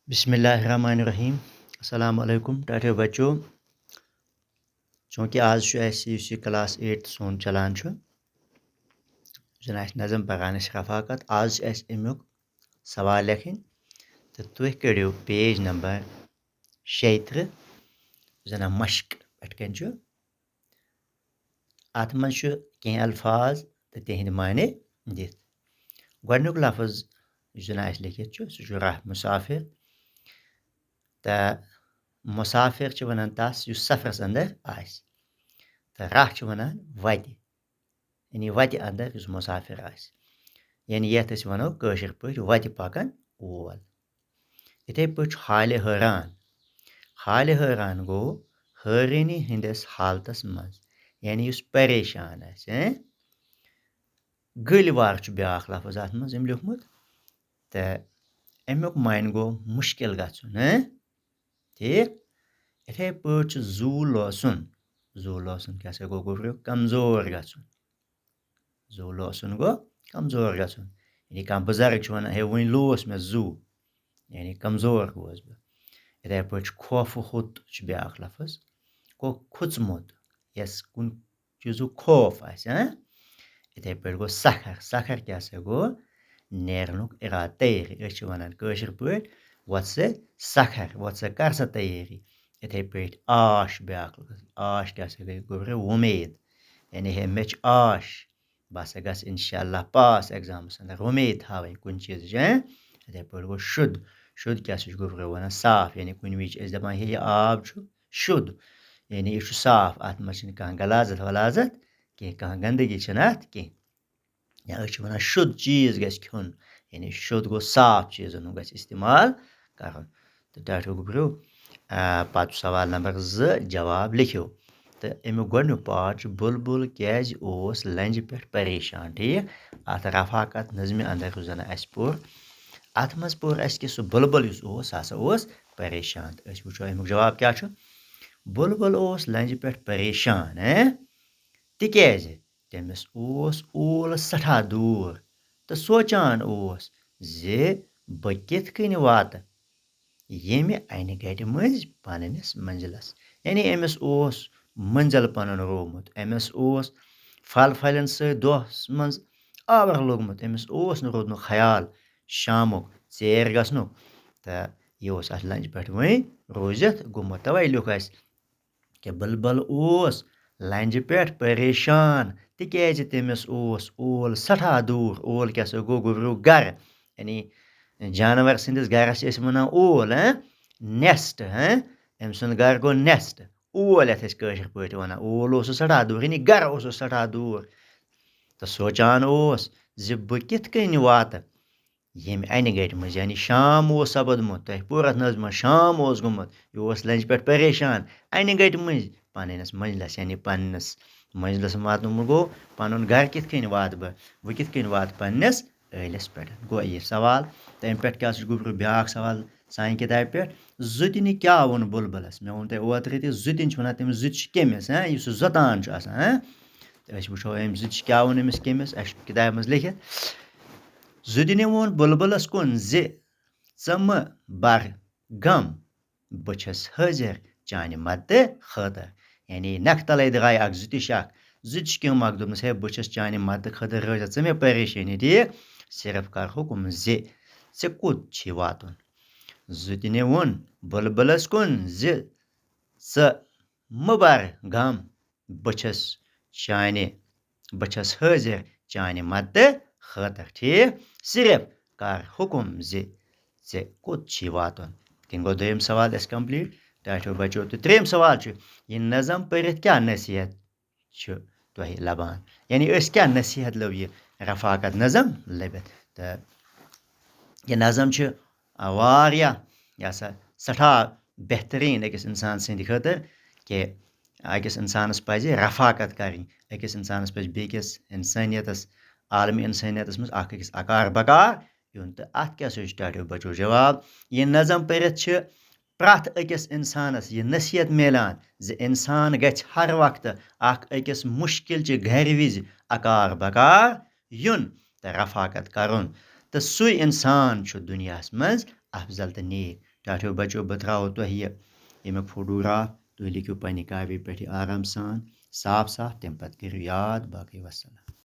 बिस्मिल्लाहिर्रहमानिर्रहीम अस्सलाम वालेकुम टाटे बच्चों चूँकि आज यह क्लास 8 सोन चलान जन नज़म पकान रफाकत आज अमुक सवाल लेखन तो तुह कड़ो पेज नंबर 36 जन मश्क पे अत मज कह अल्फाज तो तिहद माने दित गोडनुक लफ्ज जन लिखित सह मुसाफिर तो मुसाफिर वन तस सफरस अंदर तो राह वन वत यानी वत अंदर मुसाफिर यानी ये वनो कशर पे वत पकन वोल इथे पे हाल हैरान गो हैरानी हंदिस हालतस मज यानी परेशान गलवार ब्या लफ्ज अत मज लिखमुत तो अमुक मान गो मुश्किल गन ठीक इथे पे जू लोसन क्या गो कमजोर जू लोसन गो कमजोर यानी कह बुजुर्ग वन हे वन लोस मे जू यानी कमजोर गोस बह इथे पे खौफ हुत ब्या लफ्ज गो खुचमुत यस कुन चीजु खौफ इथे पे गो सखर क्या गो नेरनुक इराद तैयारी वन कशर पे वत से सखर वत से कर सा तैयारी इथे पे आश ब्या आश क्या गो उम्मीद यानी हे मे आश बह गस इंशाल्लाह पास एग्जामस अंदर उम्मीद थावन कुन चीज इथे पे गो शुद्ध क्या गो वन साफ यानी कुन वि दपान हे यह आब शुद्ध यानी यह साफ अत मज कह गलाजत वलाजत कह गंदगी अत कह या वन शुद्ध चीज गस खुन यानी शुद्ध गो साफ चीजन गस इस्तेमाल कर तो टाटो गो पत सवाल नंबर 2 जवाब लिखो तो अमुक गोडनुक पार्ट बुलबुल क्याज ओस लंज पे परेशान ठीक अत रफाकत नज़म अंदर जन अस पोर अत मज पोर अस कि बुलबुल सह परेशान वो अमुक जवाब क्या बुलबुल ओस लंज पे परेशान तिक्याज तमिस ओल सठा दूर तो सोचान जे बह किथ कन वात येमि अन गड़ मज पन्निस मंजिलस यानी अमिस मंजिल पन रोवमुत अमिस फल फलन सस मज आवर लोगमुत अमिस रोद ख्याल शामुक चेर गसनुक तो यह अत लंज पे वह रोजित गुमुत तवे लिख अस कि बुलबुल लंज पे परेशान तिक्याज तमिस ओल सठा दूर ओल क्या गो गर यानी जानवर सदिस गरस वन ओल नेस्ट अम सुंद गर गो नेस्ट ओल ये कशर पे वन ओल सठा दूर यानी गर सठा दूर तो सोचान जे बह किथ कन वात येमि अन गड़ मज यानी शाम सपदमुत तह पोर अथ नज़म शाम गुमुत यह लंज पे परेशान अन गड़ मज पन्निस मंजिलस यानी पन्निस मंजिलस वातन गो पन गर किथ कन वात बह किथ कन वात पन्निस ऐलिस पे गो यह सवाल तो अम पे क्या गो ब्या सवाल सान किताब पे जुतिन क्या वोन बुलबुलस मे वोन तह ओतर जुतिन वन तमिस जुत कमिस यह जोतान तो वो अम जुत क्या वोन अमिस कमिस किताब मज लिखित जुतिन वोन बुलबुलस कुन जे म बर गम बह छस हाजिर चानि मदद खतर यानी नख तले द्राय अख जुतिश जुत क्यों मक दोपनस हे बह छस चानि मदद खतर रोज मे परेशानी ठीक सिर्फ कर हुकुम जे कुत वातुन जुतिन वोन बुलबुलस कुन जे म बर गम बह छस हाजिर चानि मदद खतर ठीक सिर्फ कर हुकुम जे कुत वातुन किन गो दोयम सवाल कंप्लीट टाटो बचो तो त्रेम सवाल यह नज़म पढ़ित क्या नसीहत तुह लबान यानी क्या नसीहत लो यह रफाकत नज़म लबित तो यह नज़म वारिया यह सठा बेहतरीन अकिस इंसान सद खतर कि अकिस इंसानस पज रफाकत करें अकिस इंसानस पज बेकिस इंसानियतस आलमी इंसानियतस मज अकिस अकार बकार युन तो अत क्या टाटो बचो जवाब यह नज़म पढ़ित प्रथ अकिस इंसानस यह नसीहत मिलान जे इंसान गछ हर वक्त अकिस मुश्किल घर विज अकार बकार युन तो रफाकत करुन तो सु इंसान दुनिया मज अफजल तो नेक ٹاٹھیو بَچو بہٕ ترٛاوو تۄہہِ ییٚمیُک فوٹوگراف تُہۍ لیکھِو پنٛنہِ کاپی پٮ۪ٹھ یہِ آرام سان صاف صاف تمہِ پَتہٕ کٔرِو یاد باقٕے وَسَلام